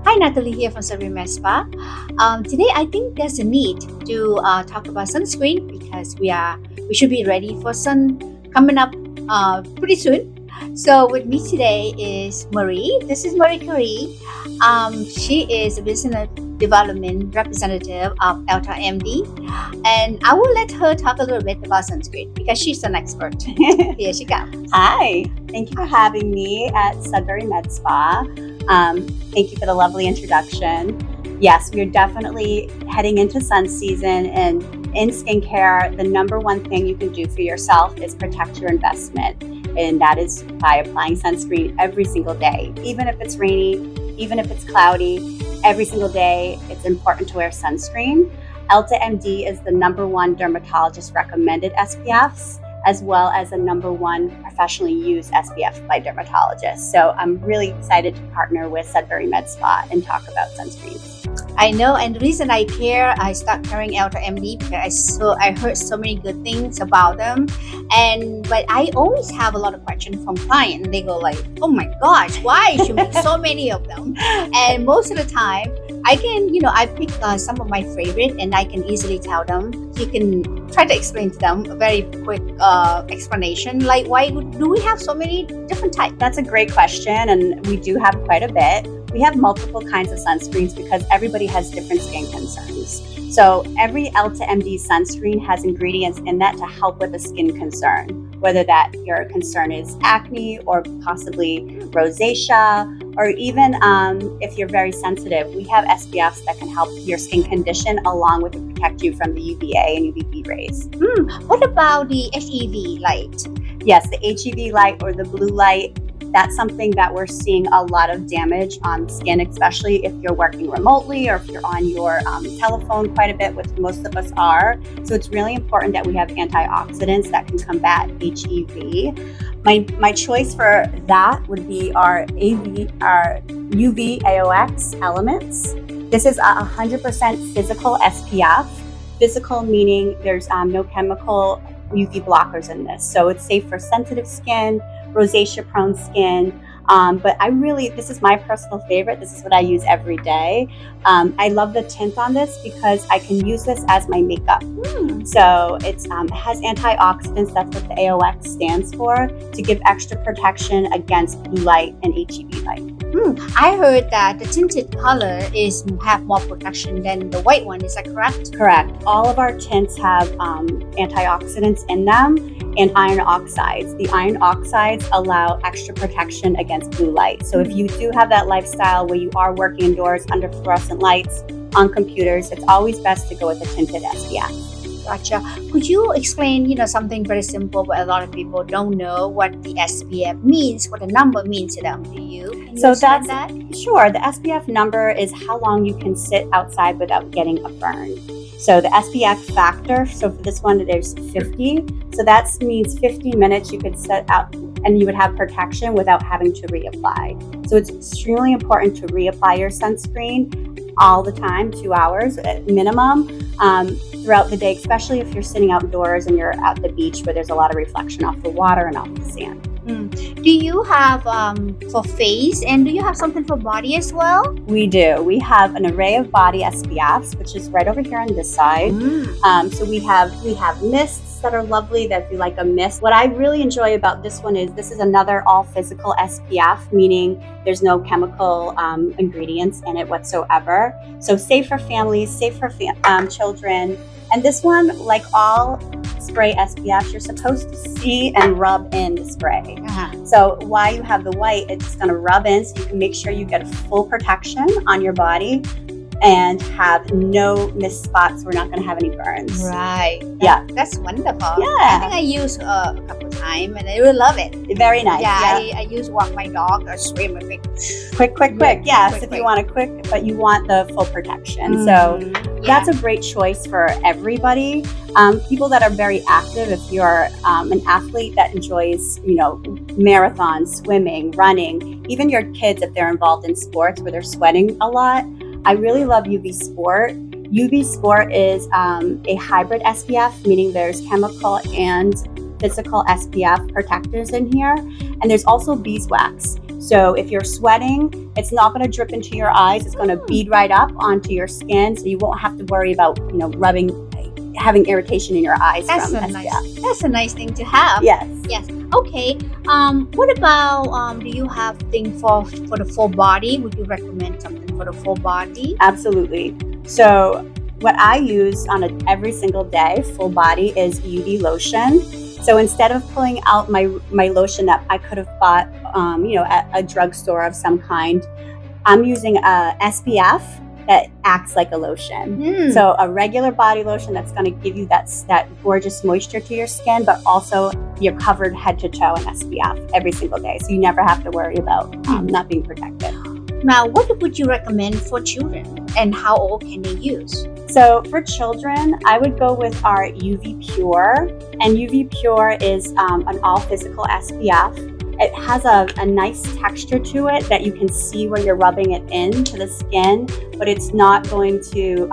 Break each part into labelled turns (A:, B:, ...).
A: Hi, Natalie here from Sudbury Med Spa. Today, I think there's a need to talk about sunscreen because we should be ready for sun coming up pretty soon. So with me today is Marie. This is Marie Curie. She is a business development representative of EltaMD, and I will let her talk a little bit about sunscreen because she's an expert. Here she comes.
B: Hi, thank you for having me at Sudbury Med Spa. Thank you for the lovely introduction. Yes, we're definitely heading into sun season, and in skincare, the number one thing you can do for yourself is protect your investment. And that is by applying sunscreen every single day. Even if it's rainy, even if it's cloudy, every single day, it's important to wear sunscreen. EltaMD is the number one dermatologist recommended SPFs, as well as the number one professionally used SPF by dermatologists. So I'm really excited to partner with Sudbury Med Spa and talk about sunscreens.
A: I know, and the reason I care, I start carrying EltaMD because I heard so many good things about them, but I always have a lot of questions from clients. They go like, "Oh my gosh, why you make so many of them?" And most of the time, I pick some of my favorite, and I can easily tell them. You can try to explain to them a very quick explanation, like why do we have so many different types?
B: That's a great question, and we do have quite a bit. We have multiple kinds of sunscreens because everybody has different skin concerns. So every EltaMD sunscreen has ingredients in that to help with a skin concern, whether that your concern is acne or possibly rosacea, or even if you're very sensitive, we have SPFs that can help your skin condition along with protect you from the UVA and UVB rays.
A: What about the HEV light?
B: Yes, the HEV light or the blue light, that's something that we're seeing a lot of damage on skin, especially if you're working remotely or if you're on your telephone quite a bit, which most of us are. So it's really important that we have antioxidants that can combat HEV. My choice for that would be our UV AOX elements. This is a 100% physical SPF. Physical meaning there's no chemical UV blockers in this. So it's safe for sensitive skin, rosacea prone skin, but this is my personal favorite. This is what I use every day. I love the tint on this because I can use this as my makeup. So it has antioxidants, that's what the AOX stands for, to give extra protection against blue light and HEV light.
A: I heard that the tinted color have more protection than the white one. Is that correct?
B: Correct. All of our tints have antioxidants in them and iron oxides. The iron oxides allow extra protection against blue light. So if you do have that lifestyle where you are working indoors under fluorescent lights on computers, it's always best to go with a tinted SPF.
A: Gotcha. Could you explain, something very simple, but a lot of people don't know what the SPF means, what the number means to them? Can you explain that?
B: Sure. The SPF number is how long you can sit outside without getting a burn. So the SPF factor, so for this one, there's 50. So that means 15 minutes you could sit out and you would have protection without having to reapply. So it's extremely important to reapply your sunscreen all the time, 2 hours at minimum, throughout the day, especially if you're sitting outdoors and you're at the beach where there's a lot of reflection off the water and off the sand.
A: Do you have for face, and do you have something for body as well?
B: We do. We have an array of body SPFs, which is right over here on this side. So we have mists that are lovely, that if you like a mist. What I really enjoy about this one is this is another all physical SPF, meaning there's no chemical ingredients in it whatsoever. So safe for families, safe for children. And this one, like all spray SPFs, you're supposed to see and rub in the spray. So while you have the white, it's going to rub in so you can make sure you get full protection on your body and have no missed spots. We're not going to have any burns.
A: Right. That's wonderful.
B: Yeah.
A: I think I used a couple of times and I really love it.
B: Very nice.
A: I use walk my dog or spray my face.
B: Quick. Yes, if you want a quick, but you want the full protection. So that's a great choice for everybody. People that are very active, if you're an athlete that enjoys, marathons, swimming, running, even your kids, if they're involved in sports where they're sweating a lot, I really love UV Sport. UV Sport is a hybrid SPF, meaning there's chemical and physical SPF protectors in here. And there's also beeswax. So if you're sweating, it's not going to drip into your eyes. It's going to bead right up onto your skin, so you won't have to worry about, having irritation in your eyes
A: That's
B: from
A: a
B: SPF.
A: that's a nice thing to have.
B: Yes.
A: Yes. Okay. What about do you have things for the full body? Would you recommend something for the full body?
B: Absolutely. So what I use on every single day, full body, is UV lotion. So instead of pulling out my lotion that I could have bought, at a drugstore of some kind, I'm using a SPF that acts like a lotion. So a regular body lotion that's going to give you that gorgeous moisture to your skin, but also you're covered head to toe in SPF every single day. So you never have to worry about not being protected.
A: Now, what would you recommend for children, and how old can they use?
B: So for children, I would go with our UV Pure. And UV Pure is an all physical SPF. It has a nice texture to it that you can see when you're rubbing it into the skin, but it's not going to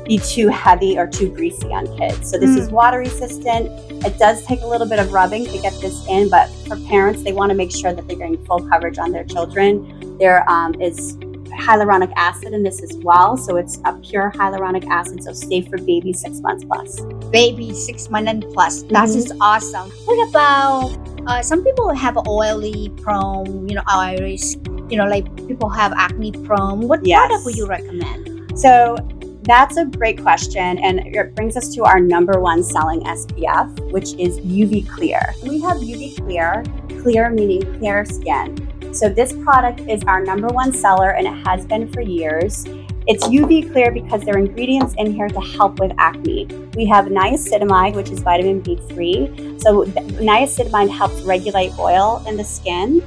B: be too heavy or too greasy on kids. So this is water resistant. It does take a little bit of rubbing to get this in, but for parents, they want to make sure that they're getting full coverage on their children. There is hyaluronic acid in this as well. So it's a pure hyaluronic acid, so safe for babies 6 months plus.
A: Baby 6 months and plus. That is awesome. What about some people have oily prone, iris, like people have acne prone. What product would you recommend?
B: So that's a great question, and it brings us to our #1 selling SPF, which is UV Clear. We have UV Clear, clear meaning clear skin. So this product is our #1 seller, and it has been for years. It's UV Clear because there are ingredients in here to help with acne. We have niacinamide, which is vitamin B3. So niacinamide helps regulate oil in the skin.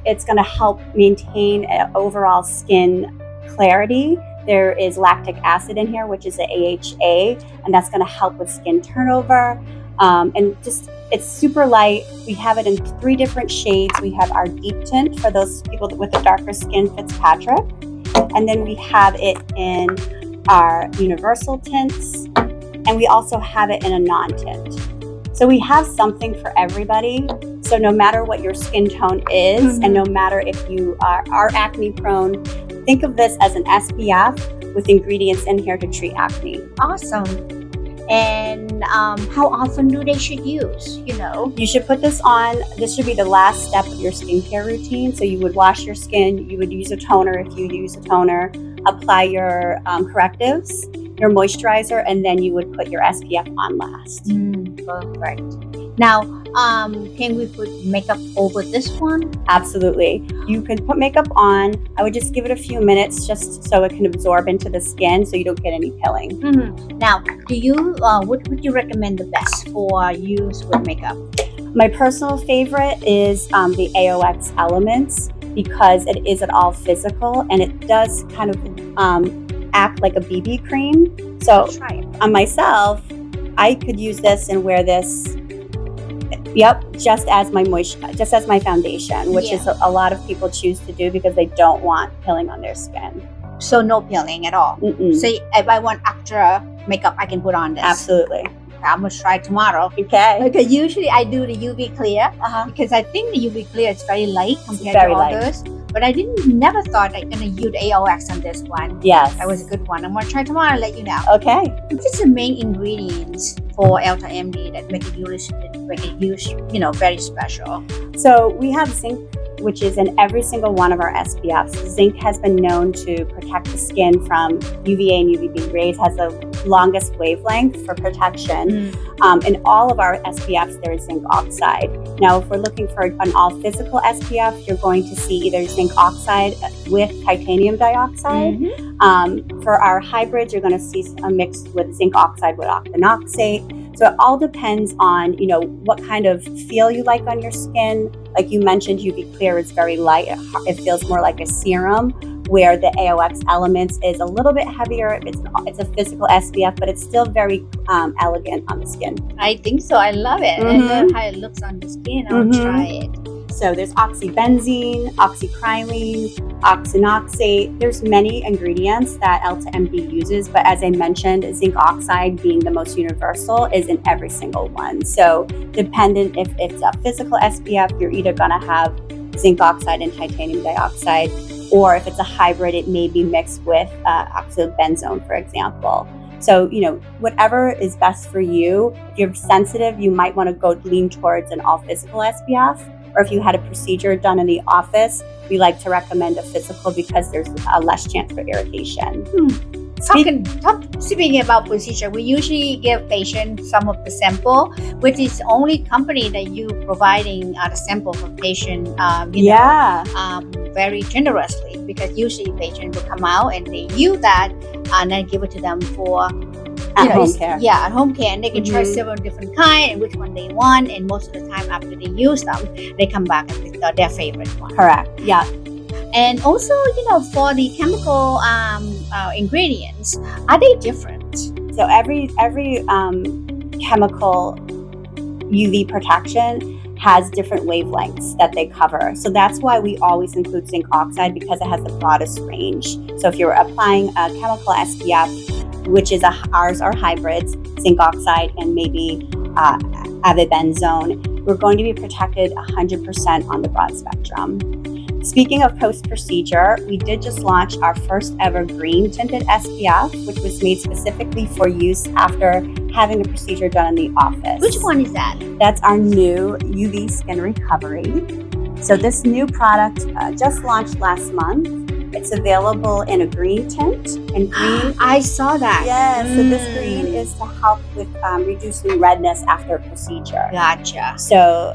B: It's going to help maintain overall skin clarity. There is lactic acid in here, which is an AHA, and that's going to help with skin turnover. It's super light. We have it in 3 different shades. We have our deep tint for those people with a darker skin, Fitzpatrick. And then we have it in our universal tints. And we also have it in a non-tint. So we have something for everybody. So no matter what your skin tone is, and no matter if you are acne prone, think of this as an SPF with ingredients in here to treat acne.
A: Awesome. And how often do they should use?
B: You should put this on. This should be the last step of your skincare routine. So you would wash your skin. You would use a toner if you use a toner. Apply your correctives, your moisturizer, and then you would put your SPF on last.
A: Perfect. Now, can we put makeup over this one?
B: Absolutely. You can put makeup on. I would just give it a few minutes just so it can absorb into the skin so you don't get any pilling.
A: Now, what would you recommend the best for use with makeup?
B: My personal favorite is the AOX Elements because it is an all physical and it does kind of act like a BB cream. So
A: Try it.
B: on myself, I could use this and wear this just as my foundation, which is a lot of people choose to do because they don't want peeling on their skin.
A: So no peeling at all. So if I want extra makeup, I can put on this.
B: Absolutely.
A: I'm gonna try tomorrow.
B: Okay.
A: Okay. Usually I do the UV Clear because I think the UV Clear is very light compared to others. But I never thought I'm gonna use AOX on this one.
B: Yes.
A: That was a good one. I'm gonna try tomorrow and let you know.
B: Okay.
A: What is the main ingredients for EltaMD that make it use, very special?
B: So we have zinc, which is in every single one of our SPFs. Zinc has been known to protect the skin from UVA and UVB rays, has the longest wavelength for protection. In all of our SPFs, there is zinc oxide. Now, if we're looking for an all physical SPF, you're going to see either zinc oxide with titanium dioxide. For our hybrids, you're going to see a mix with zinc oxide with octinoxate. So it all depends on, what kind of feel you like on your skin. Like you mentioned, UV Clear is very light. It feels more like a serum, where the AOX Elements is a little bit heavier. It's a physical SPF, but it's still very elegant on the skin.
A: I think so. I love it. I love how it looks on the skin. I'll try it.
B: So there's oxybenzene, oxycrylene, oxinoxate. There's many ingredients that EltaMD uses, but as I mentioned, zinc oxide being the most universal is in every single one. So dependent if it's a physical SPF, you're either gonna have zinc oxide and titanium dioxide, or if it's a hybrid, it may be mixed with oxybenzone, for example. So, whatever is best for you. If you're sensitive, you might want to go lean towards an all physical SPF. Or if you had a procedure done in the office, we like to recommend a physical because there's a less chance for irritation.
A: Speaking about procedure, we usually give patients some of the sample, which is the only company that you providing the sample for patient, very generously, because usually patient will come out and they use that and then give it to them for
B: home care.
A: Yeah, at home care, and they can try several different kinds and which one they want. And most of the time, after they use them, they come back and pick their favorite one.
B: Correct. Yeah.
A: And also, for the chemical ingredients, are they different?
B: So every chemical UV protection has different wavelengths that they cover. So that's why we always include zinc oxide, because it has the broadest range. So if you're applying a chemical SPF, which is ours are hybrids, zinc oxide and maybe avibenzone, we're going to be protected 100% on the broad spectrum. Speaking of post-procedure, we did just launch our first ever green tinted SPF, which was made specifically for use after having the procedure done in the office.
A: Which one is that?
B: That's our new UV Skin Recovery. So this new product just launched last month. It's available in a green tint. And green,
A: I saw that.
B: Yes, so this green is to help with reducing redness after a procedure.
A: Gotcha.
B: So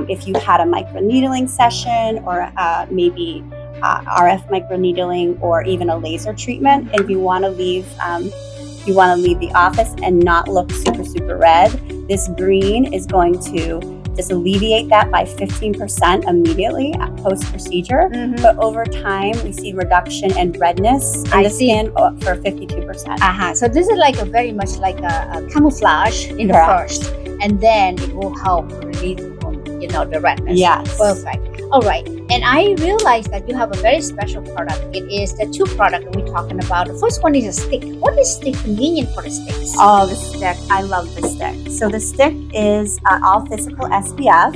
B: if you had a microneedling session or maybe RF microneedling or even a laser treatment, and you want to leave the office and not look super red, this green is going to just alleviate that by 15% immediately post-procedure. But over time, we see reduction in redness in the skin for 52%.
A: So this is very much like a camouflage in the first, and then it will help release the redness.
B: Yes.
A: Perfect. All right. And I realized that you have a very special product. It is the two products that we're talking about. The first one is a stick. What is stick convenient for the sticks?
B: Oh, the stick. I love the stick. So the stick is all physical SPF,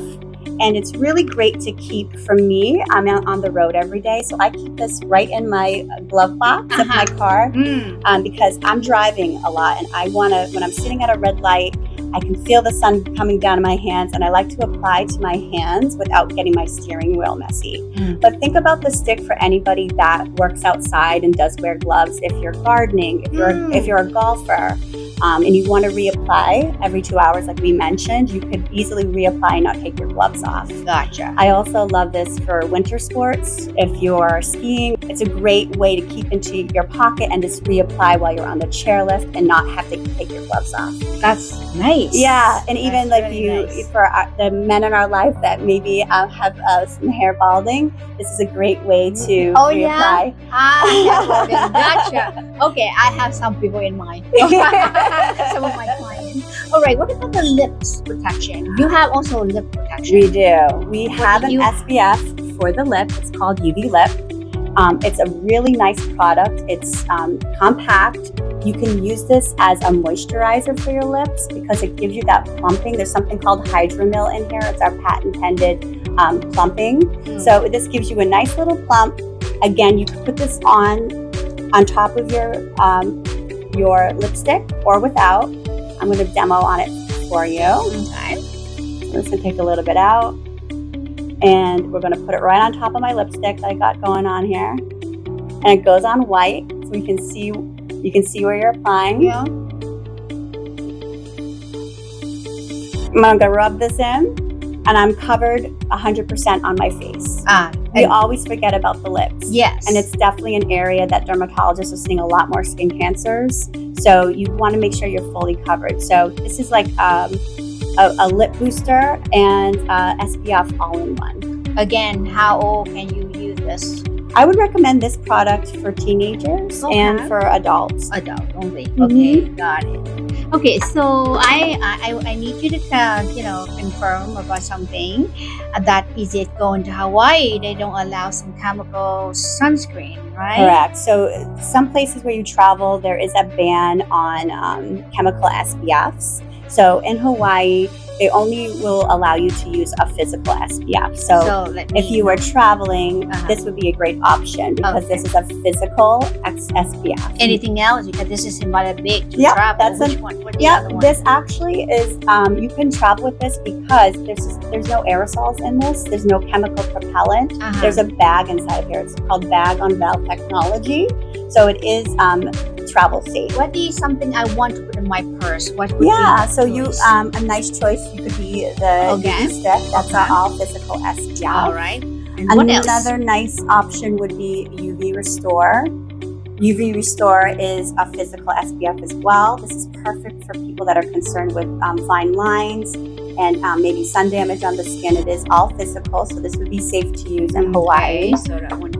B: and it's really great to keep for me. I'm out on the road every day, so I keep this right in my glove box of my car because I'm driving a lot, and I want to, when I'm sitting at a red light, I can feel the sun coming down on my hands, and I like to apply to my hands without getting my steering wheel messy. But think about the stick for anybody that works outside and does wear gloves. If you're gardening, if you're a golfer, and you want to reapply every 2 hours, like we mentioned, you could easily reapply and not take your gloves off.
A: Gotcha.
B: I also love this for winter sports. If you're skiing, it's a great way to keep into your pocket and just reapply while you're on the chairlift and not have to take your gloves off.
A: That's nice.
B: Yeah, and even for the men in our life that maybe have some hair balding, this is a great way to reapply.
A: Yeah? Gotcha. Okay, I have some people in mind. Some of my clients. All right, what about the lips protection? You have also lip protection.
B: We do. We have an SPF for the lip. It's called UV Lip. It's a really nice product. It's compact. You can use this as a moisturizer for your lips because it gives you that plumping. There's something called Hydromil in here. It's our patent-pended plumping. So this gives you a nice little plump. Again, you can put this on top of your lipstick or without. I'm going to demo on it for you.
A: Okay.
B: So I'm just going to take a little bit out, and we're going to put it right on top of my lipstick that I got going on here. And it goes on white, so you can see where you're applying.
A: Yeah.
B: I'm going to rub this in, and I'm covered 100% on my face. We always forget about the lips.
A: Yes.
B: And it's definitely an area that dermatologists are seeing a lot more skin cancers. So you want to make sure you're fully covered. So this is like a lip booster and SPF all in one.
A: Again, how old can you use this?
B: I would recommend this product for teenagers and for adults.
A: Adult only. Okay, got it. Okay, so I need you to confirm about something. That is it going to Hawaii? They don't allow some chemical sunscreen, right?
B: Correct. So some places where you travel, there is a ban on chemical SPFs. So in Hawaii, they only will allow you to use a physical SPF. So if you were traveling, this would be a great option because this is a physical SPF.
A: Anything else? Because this is not a big to
B: Yeah,
A: travel.
B: that's
A: Which one? What the other one?
B: This actually is, you can travel with this because there's no aerosols in this. There's no chemical propellant. There's a bag inside of here. It's called bag on valve technology. So it is travel safe.
A: What is something I want to put in my purse? What would be
B: so you a nice choice. You could be the UV stick. That's our all physical SPF.
A: All right. And what else?
B: Another nice option would be UV Restore. UV Restore is a physical SPF as well. This is perfect for people that are concerned with fine lines and maybe sun damage on the skin. It is all physical, so this would be safe to use in Hawaii.
A: So that one.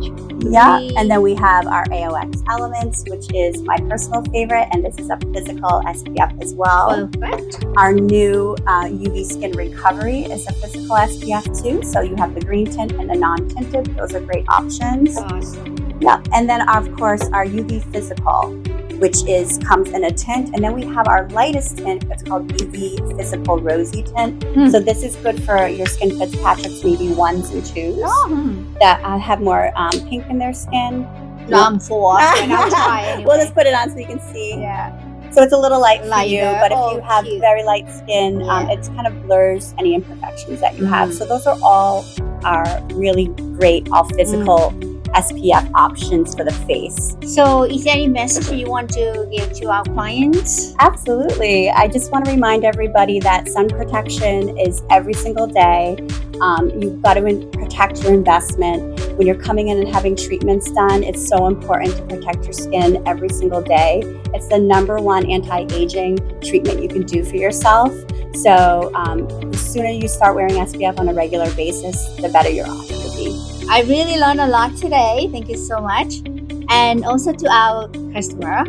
B: And then we have our AOX Elements, which is my personal favorite, and this is a physical SPF as well.
A: Perfect.
B: Our new UV Skin Recovery is a physical SPF too. So you have the green tint and the non-tinted. Those are great options.
A: Awesome.
B: Yeah, and then of course our UV Physical, which comes in a tint, and then we have our lightest tint. It's called UV Physical Rosy Tint. So this is good for your Skin Fitzpatrick's maybe 1s and 2s that have more pink in their skin.
A: No, I'm for and I'll try anyway.
B: We'll just put it on so you can see.
A: Yeah.
B: So it's a little light for you, but if you have
A: cute.
B: very light skin, it kind of blurs any imperfections that you have. So those are all our really great all physical SPF options for the face.
A: So is there any message you want to give to our clients?
B: Absolutely. I just want to remind everybody that sun protection is every single day. You've got to protect your investment. When you're coming in and having treatments done, it's so important to protect your skin every single day. It's the #1 anti-aging treatment you can do for yourself. So the sooner you start wearing SPF on a regular basis, the better you're off to be.
A: I really learned a lot today. Thank you so much. And also to our customer,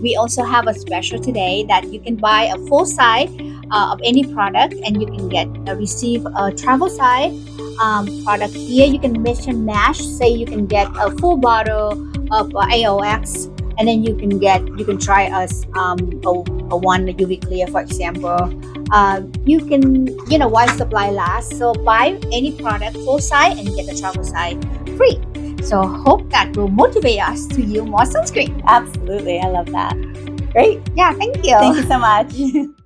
A: we also have a special today that you can buy a full size of any product, and you can receive a travel size product here. You can mix and match. Say you can get a full bottle of AOX, and then you can try us a one UV clear, for example. You can while supply lasts. So buy any product full size and get the travel size free. So hope that will motivate us to use more sunscreen.
B: Absolutely, I love that. Great.
A: Yeah, thank you.
B: Thank you so much.